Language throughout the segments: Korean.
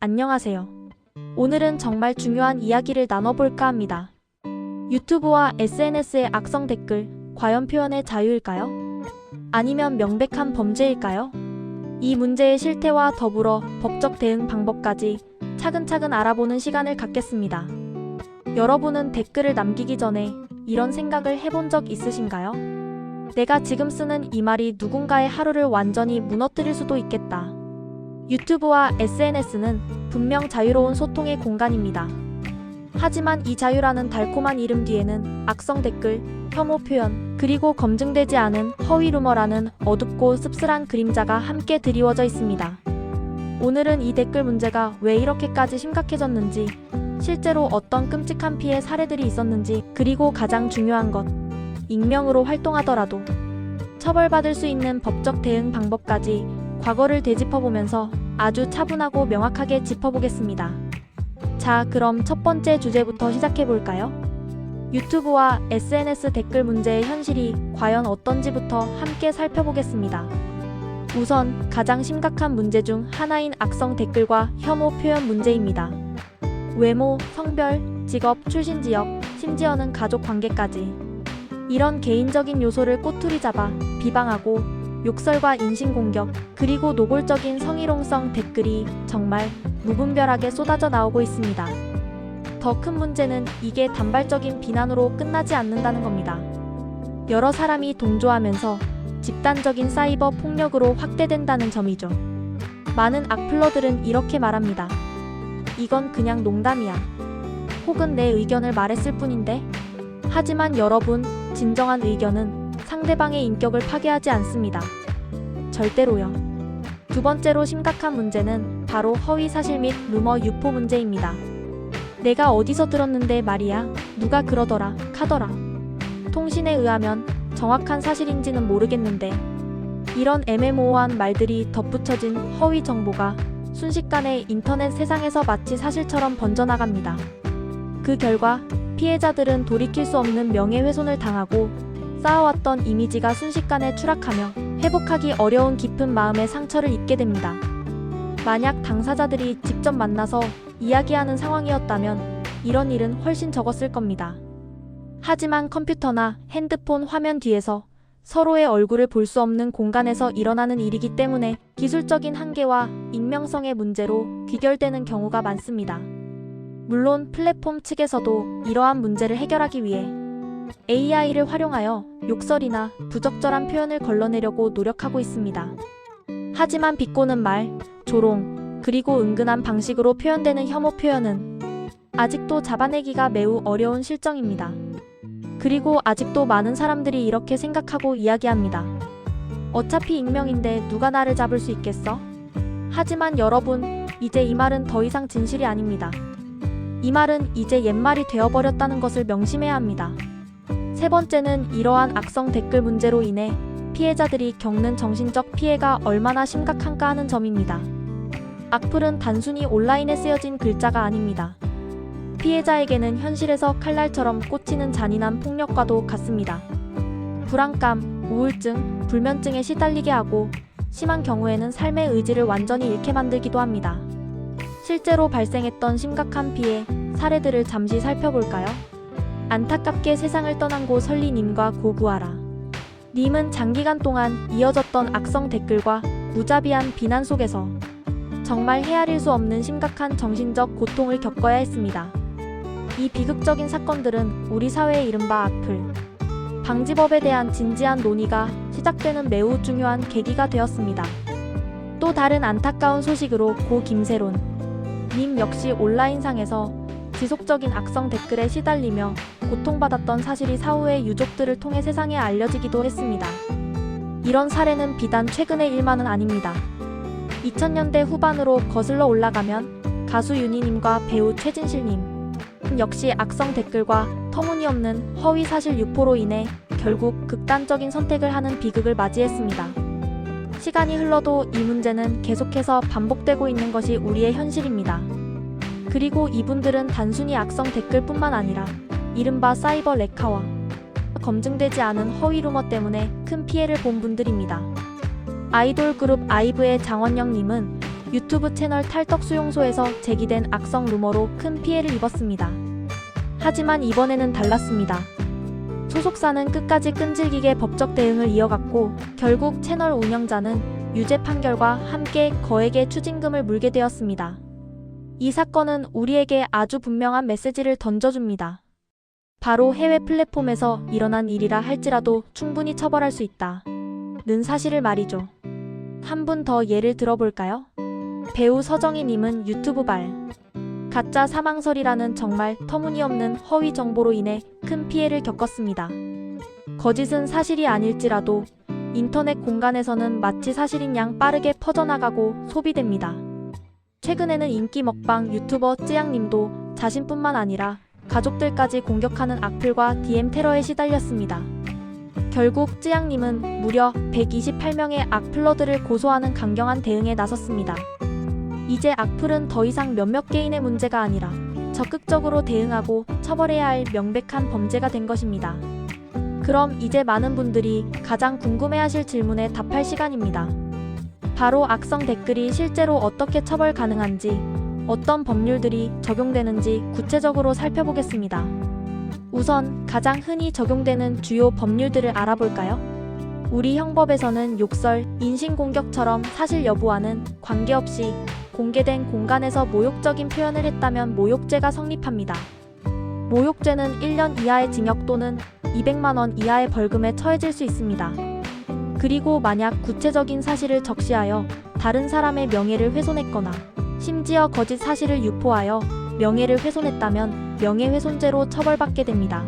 안녕하세요. 오늘은 정말 중요한 이야기를 나눠볼까 합니다. 유튜브와 SNS의 악성 댓글, 과연 표현의 자유일까요? 아니면 명백한 범죄일까요? 이 문제의 실태와 더불어 법적 대응 방법까지 차근차근 알아보는 시간을 갖겠습니다. 여러분은 댓글을 남기기 전에 이런 생각을 해본 적 있으신가요? 내가 지금 쓰는 이 말이 누군가의 하루를 완전히 무너뜨릴 수도 있겠다. 유튜브와 SNS는 분명 자유로운 소통의 공간입니다. 하지만 이 자유라는 달콤한 이름 뒤에는 악성 댓글, 혐오 표현, 그리고 검증되지 않은 허위 루머라는 어둡고 씁쓸한 그림자가 함께 드리워져 있습니다. 오늘은 이 댓글 문제가 왜 이렇게까지 심각해졌는지, 실제로 어떤 끔찍한 피해 사례들이 있었는지, 그리고 가장 중요한 것, 익명으로 활동하더라도 처벌받을 수 있는 법적 대응 방법까지 과거를 되짚어보면서 아주 차분하고 명확하게 짚어보겠습니다. 자, 그럼 첫 번째 주제부터 시작해볼까요? 유튜브와 SNS 댓글 문제의 현실이 과연 어떤지부터 함께 살펴보겠습니다. 우선 가장 심각한 문제 중 하나인 악성 댓글과 혐오 표현 문제입니다. 외모, 성별, 직업, 출신 지역, 심지어는 가족 관계까지 이런 개인적인 요소를 꼬투리 잡아 비방하고 욕설과 인신공격, 그리고 노골적인 성희롱성 댓글이 정말 무분별하게 쏟아져 나오고 있습니다. 더 큰 문제는 이게 단발적인 비난으로 끝나지 않는다는 겁니다. 여러 사람이 동조하면서 집단적인 사이버 폭력으로 확대된다는 점이죠. 많은 악플러들은 이렇게 말합니다. 이건 그냥 농담이야. 혹은 내 의견을 말했을 뿐인데? 하지만 여러분, 진정한 의견은 상대방의 인격을 파괴하지 않습니다. 절대로요. 두 번째로 심각한 문제는 바로 허위사실 및 루머 유포 문제입니다. 내가 어디서 들었는데 말이야, 누가 그러더라, 카더라. 통신에 의하면 정확한 사실인지는 모르겠는데 이런 애매모호한 말들이 덧붙여진 허위 정보가 순식간에 인터넷 세상에서 마치 사실처럼 번져나갑니다. 그 결과 피해자들은 돌이킬 수 없는 명예훼손을 당하고 쌓아왔던 이미지가 순식간에 추락하며 회복하기 어려운 깊은 마음의 상처를 입게 됩니다. 만약 당사자들이 직접 만나서 이야기하는 상황이었다면 이런 일은 훨씬 적었을 겁니다. 하지만 컴퓨터나 핸드폰 화면 뒤에서 서로의 얼굴을 볼 수 없는 공간에서 일어나는 일이기 때문에 기술적인 한계와 익명성의 문제로 귀결되는 경우가 많습니다. 물론 플랫폼 측에서도 이러한 문제를 해결하기 위해 AI를 활용하여 욕설이나 부적절한 표현을 걸러내려고 노력하고 있습니다. 하지만 비꼬는 말, 조롱, 그리고 은근한 방식으로 표현되는 혐오 표현은 아직도 잡아내기가 매우 어려운 실정입니다. 그리고 아직도 많은 사람들이 이렇게 생각하고 이야기합니다. 어차피 익명인데 누가 나를 잡을 수 있겠어? 하지만 여러분, 이제 이 말은 더 이상 진실이 아닙니다. 이 말은 이제 옛말이 되어버렸다는 것을 명심해야 합니다. 세 번째는 이러한 악성 댓글 문제로 인해 피해자들이 겪는 정신적 피해가 얼마나 심각한가 하는 점입니다. 악플은 단순히 온라인에 쓰여진 글자가 아닙니다. 피해자에게는 현실에서 칼날처럼 꽂히는 잔인한 폭력과도 같습니다. 불안감, 우울증, 불면증에 시달리게 하고 심한 경우에는 삶의 의지를 완전히 잃게 만들기도 합니다. 실제로 발생했던 심각한 피해 사례들을 잠시 살펴볼까요? 안타깝게 세상을 떠난 고 설리님과 고구아라 님은 장기간 동안 이어졌던 악성 댓글과 무자비한 비난 속에서 정말 헤아릴 수 없는 심각한 정신적 고통을 겪어야 했습니다. 이 비극적인 사건들은 우리 사회의 이른바 악플 방지법에 대한 진지한 논의가 시작되는 매우 중요한 계기가 되었습니다. 또 다른 안타까운 소식으로 고 김세론 님 역시 온라인상에서 지속적인 악성 댓글에 시달리며 고통받았던 사실이 사후에 유족들을 통해 세상에 알려지기도 했습니다. 이런 사례는 비단 최근의 일만은 아닙니다. 2000년대 후반으로 거슬러 올라가면 가수 윤희님과 배우 최진실님 역시 악성 댓글과 터무니없는 허위 사실 유포로 인해 결국 극단적인 선택을 하는 비극을 맞이했습니다. 시간이 흘러도 이 문제는 계속해서 반복되고 있는 것이 우리의 현실입니다. 그리고 이분들은 단순히 악성 댓글뿐만 아니라 이른바 사이버 레카와 검증되지 않은 허위 루머 때문에 큰 피해를 본 분들입니다. 아이돌 그룹 아이브의 장원영님은 유튜브 채널 탈덕수용소에서 제기된 악성 루머로 큰 피해를 입었습니다. 하지만 이번에는 달랐습니다. 소속사는 끝까지 끈질기게 법적 대응을 이어갔고 결국 채널 운영자는 유죄 판결과 함께 거액의 추징금을 물게 되었습니다. 이 사건은 우리에게 아주 분명한 메시지를 던져줍니다. 바로 해외 플랫폼에서 일어난 일이라 할지라도 충분히 처벌할 수 있다. 는 사실을 말이죠. 한 분 더 예를 들어볼까요? 배우 서정희님은 유튜브발 가짜 사망설이라는 정말 터무니없는 허위 정보로 인해 큰 피해를 겪었습니다. 거짓은 사실이 아닐지라도 인터넷 공간에서는 마치 사실인 양 빠르게 퍼져나가고 소비됩니다. 최근에는 인기 먹방 유튜버 쯔양님도 자신뿐만 아니라 가족들까지 공격하는 악플과 DM 테러에 시달렸습니다. 결국 쯔양님은 무려 128명의 악플러들을 고소하는 강경한 대응에 나섰습니다. 이제 악플은 더 이상 몇몇 개인의 문제가 아니라 적극적으로 대응하고 처벌해야 할 명백한 범죄가 된 것입니다. 그럼 이제 많은 분들이 가장 궁금해하실 질문에 답할 시간입니다. 바로 악성 댓글이 실제로 어떻게 처벌 가능한지, 어떤 법률들이 적용되는지 구체적으로 살펴보겠습니다. 우선 가장 흔히 적용되는 주요 법률들을 알아볼까요? 우리 형법에서는 욕설, 인신공격처럼 사실 여부와는 관계없이 공개된 공간에서 모욕적인 표현을 했다면 모욕죄가 성립합니다. 모욕죄는 1년 이하의 징역 또는 200만 원 이하의 벌금에 처해질 수 있습니다. 그리고 만약 구체적인 사실을 적시하여 다른 사람의 명예를 훼손했거나 심지어 거짓 사실을 유포하여 명예를 훼손했다면 명예훼손죄로 처벌받게 됩니다.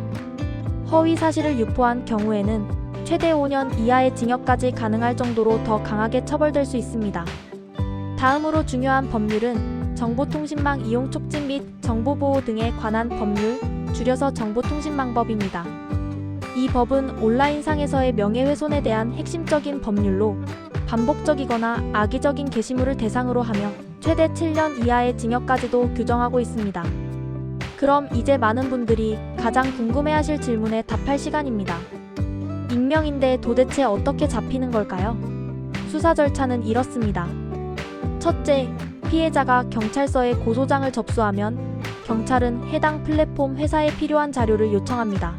허위 사실을 유포한 경우에는 최대 5년 이하의 징역까지 가능할 정도로 더 강하게 처벌될 수 있습니다. 다음으로 중요한 법률은 정보통신망 이용 촉진 및 정보보호 등에 관한 법률, 줄여서 정보통신망법입니다. 이 법은 온라인상에서의 명예훼손에 대한 핵심적인 법률로 반복적이거나 악의적인 게시물을 대상으로 하며 최대 7년 이하의 징역까지도 규정하고 있습니다. 그럼 이제 많은 분들이 가장 궁금해하실 질문에 답할 시간입니다. 익명인데 도대체 어떻게 잡히는 걸까요? 수사 절차는 이렇습니다. 첫째, 피해자가 경찰서에 고소장을 접수하면 경찰은 해당 플랫폼 회사에 필요한 자료를 요청합니다.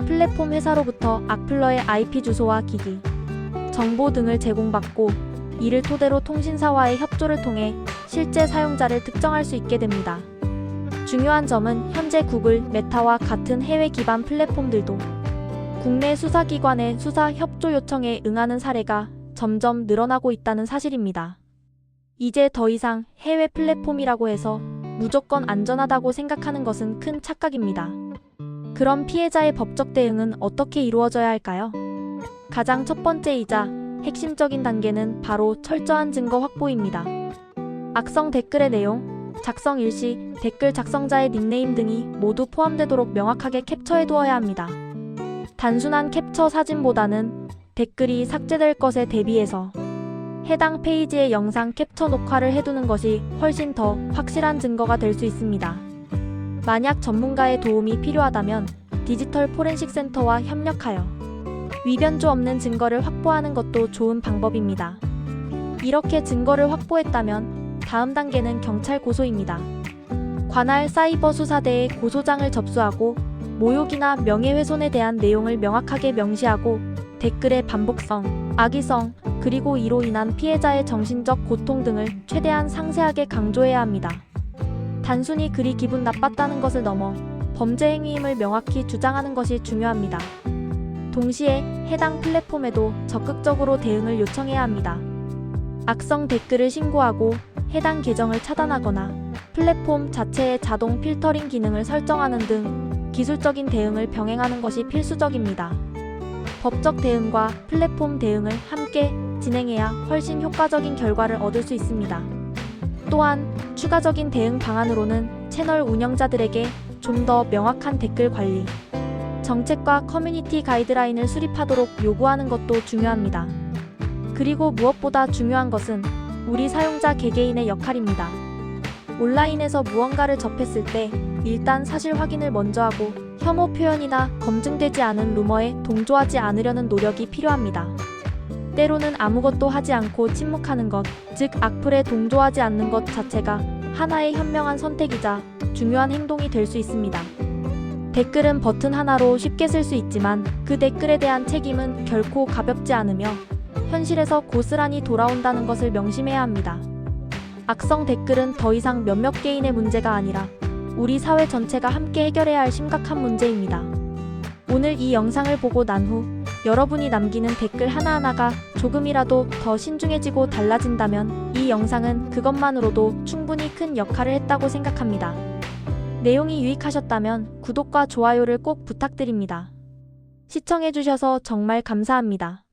플랫폼 회사로부터 악플러의 IP 주소와 기기, 정보 등을 제공받고 이를 토대로 통신사와의 협조를 통해 실제 사용자를 특정할 수 있게 됩니다. 중요한 점은 현재 구글, 메타와 같은 해외 기반 플랫폼들도 국내 수사기관의 수사 협조 요청에 응하는 사례가 점점 늘어나고 있다는 사실입니다. 이제 더 이상 해외 플랫폼이라고 해서 무조건 안전하다고 생각하는 것은 큰 착각입니다. 그럼 피해자의 법적 대응은 어떻게 이루어져야 할까요? 가장 첫 번째이자 핵심적인 단계는 바로 철저한 증거 확보입니다. 악성 댓글의 내용, 작성 일시, 댓글 작성자의 닉네임 등이 모두 포함되도록 명확하게 캡처해두어야 합니다. 단순한 캡처 사진보다는 댓글이 삭제될 것에 대비해서 해당 페이지의 영상 캡처 녹화를 해두는 것이 훨씬 더 확실한 증거가 될 수 있습니다. 만약 전문가의 도움이 필요하다면 디지털 포렌식 센터와 협력하여 위변조 없는 증거를 확보하는 것도 좋은 방법입니다. 이렇게 증거를 확보했다면 다음 단계는 경찰 고소입니다. 관할 사이버 수사대에 고소장을 접수하고 모욕이나 명예훼손에 대한 내용을 명확하게 명시하고 댓글의 반복성, 악의성, 그리고 이로 인한 피해자의 정신적 고통 등을 최대한 상세하게 강조해야 합니다. 단순히 글이 기분 나빴다는 것을 넘어 범죄 행위임을 명확히 주장하는 것이 중요합니다. 동시에 해당 플랫폼에도 적극적으로 대응을 요청해야 합니다. 악성 댓글을 신고하고 해당 계정을 차단하거나 플랫폼 자체의 자동 필터링 기능을 설정하는 등 기술적인 대응을 병행하는 것이 필수적입니다. 법적 대응과 플랫폼 대응을 함께 진행해야 훨씬 효과적인 결과를 얻을 수 있습니다. 또한 추가적인 대응 방안으로는 채널 운영자들에게 좀 더 명확한 댓글 관리, 정책과 커뮤니티 가이드라인을 수립하도록 요구하는 것도 중요합니다. 그리고 무엇보다 중요한 것은 우리 사용자 개개인의 역할입니다. 온라인에서 무언가를 접했을 때 일단 사실 확인을 먼저 하고 혐오 표현이나 검증되지 않은 루머에 동조하지 않으려는 노력이 필요합니다. 때로는 아무것도 하지 않고 침묵하는 것, 즉 악플에 동조하지 않는 것 자체가 하나의 현명한 선택이자 중요한 행동이 될 수 있습니다. 댓글은 버튼 하나로 쉽게 쓸 수 있지만 그 댓글에 대한 책임은 결코 가볍지 않으며 현실에서 고스란히 돌아온다는 것을 명심해야 합니다. 악성 댓글은 더 이상 몇몇 개인의 문제가 아니라 우리 사회 전체가 함께 해결해야 할 심각한 문제입니다. 오늘 이 영상을 보고 난 후 여러분이 남기는 댓글 하나하나가 조금이라도 더 신중해지고 달라진다면 이 영상은 그것만으로도 충분히 큰 역할을 했다고 생각합니다. 내용이 유익하셨다면 구독과 좋아요를 꼭 부탁드립니다. 시청해주셔서 정말 감사합니다.